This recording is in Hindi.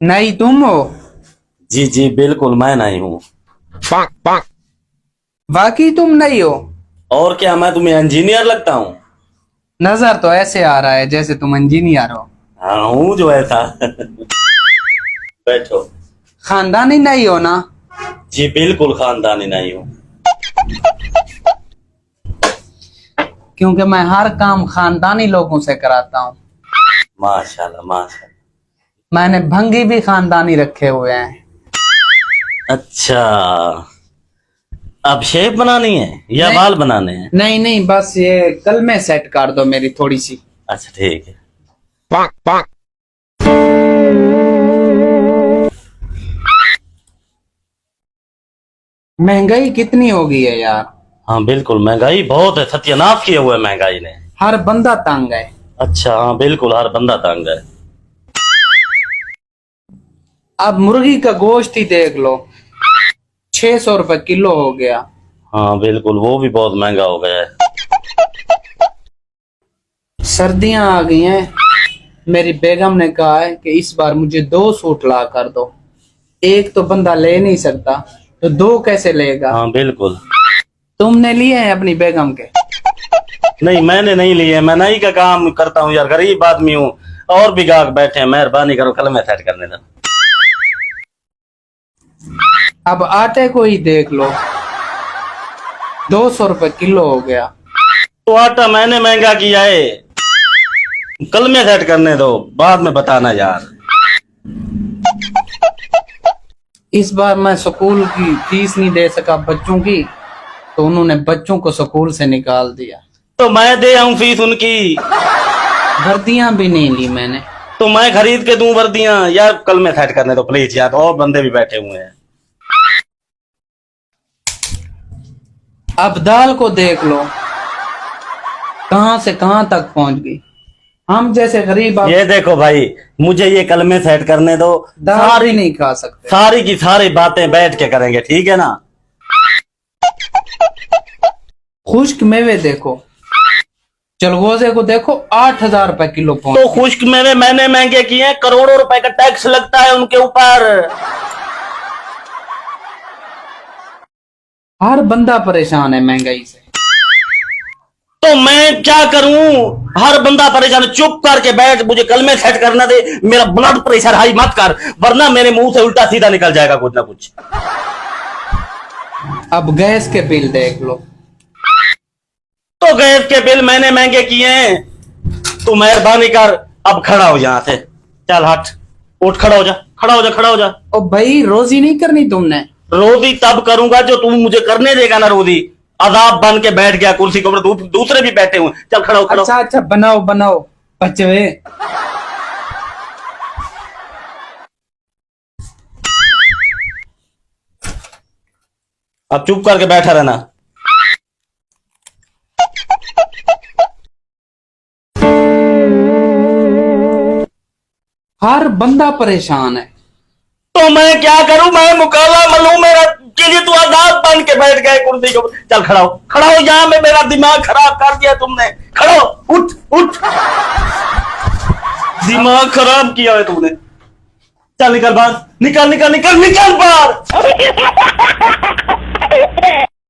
नहीं तुम हो? जी जी बिल्कुल मैं नहीं हूँ। वाकई तुम नहीं हो? और क्या मैं तुम्हें इंजीनियर लगता हूँ? नजर तो ऐसे आ रहा है जैसे तुम इंजीनियर हो। हाँ हूँ जो ऐसा। बैठो। खानदानी नहीं हो ना? जी बिल्कुल खानदानी नहीं हूँ। क्योंकि मैं हर काम खानदानी लोगों से कराता हूँ। माशाल्लाह माशाल्लाह। मैंने भंगी भी खानदानी रखे हुए हैं। अच्छा, अब शेप बनानी है या नहीं बाल बनाने हैं? नहीं नहीं, बस ये कल में सेट कर दो मेरी थोड़ी सी। अच्छा ठीक है। महंगाई कितनी हो गई है यार। हाँ बिल्कुल महंगाई बहुत है, सत्यानाश किए हुए महंगाई ने। हर बंदा तंग है। अच्छा हाँ बिल्कुल हर बंदा तंग है। अब मुर्गी का गोश्त ही देख लो, 600 रुपए किलो हो गया। हाँ बिल्कुल वो भी बहुत महंगा हो गया है। सर्दियां आ गई हैं। मेरी बेगम ने कहा है कि इस बार मुझे 2 सूट ला कर दो। एक तो बंदा ले नहीं सकता, तो दो कैसे लेगा? हाँ बिल्कुल। तुमने लिए हैं अपनी बेगम के? नहीं मैंने नहीं लिए, मैं नहीं का काम करता हूँ यार, गरीब आदमी हूँ। और भी गाहक बैठे हैं, मेहरबानी करो कल में सेट करने दो। अब आटे को ही देख लो, 200 रुपए किलो हो गया। तो आटा मैंने महंगा किया है, कल में सेट करने दो, बाद में बताना यार। इस बार मैं स्कूल की फीस नहीं दे सका बच्चों की, तो उन्होंने बच्चों को स्कूल से निकाल दिया। तो मैं दे आऊं फीस उनकी? वर्दियां भी नहीं ली मैंने। तो मैं खरीद के दूं वर्दियां यार, कल में सेट करने दो प्लीज यार, और बंदे भी बैठे हुए हैं। अब दाल को देख लो, कहां से कहां तक पहुंच गई। हम जैसे गरीब अब ये देखो भाई, मुझे ये कल में सेट करने दो। दाल भी नहीं खा सकते। सारी की सारी बातें बैठ के करेंगे, ठीक है ना? खुश्क मेवे देखो, चलगोजे को देखो, 8,000 रुपए किलो पहुंच तो गई। खुश्क मेवे मैंने महंगे किए हैं, करोड़ों रुपए का टैक्स लगता है उनके ऊपर। हर बंदा परेशान है महंगाई से। तो मैं क्या करूं, हर बंदा परेशान है। चुप करके बैठ, मुझे कल में सेट करना दे। मेरा ब्लड प्रेशर हाई मत कर, वरना मेरे मुंह से उल्टा सीधा निकल जाएगा कुछ ना कुछ। अब गैस के बिल देख लो। तो गैस के बिल मैंने महंगे किए हैं। तू मेहरबानी कर, अब खड़ा हो यहां से, चल हट, उठ, खड़ा हो जा, खड़ा हो जा, खड़ा हो जा। ओ भाई, रोजी नहीं करनी तुमने? रोदी तब करूंगा जो तू मुझे करने देगा ना रोदी। अदाब बन के बैठ गया कुर्सी के ऊपर, दूसरे भी बैठे हुए, चल खड़ा हो, खड़ा हो। अच्छा अच्छा, बनाओ बनाओ बच्चे। अब चुप करके बैठा रहना। हर बंदा परेशान है। तो मैं क्या करूं, मैं मुकाला मलूं मेरा के लिए? तू अदाब बन के बैठ गए कुर्सी के ऊपर, चल खड़ा हो, खड़ा हो। यहां में मेरा दिमाग खराब कर दिया तुमने, खड़ा हो, उठ उठ। दिमाग खराब किया है तुमने। चल निकल बाहर, निकल निकल निकल निकल बाहर।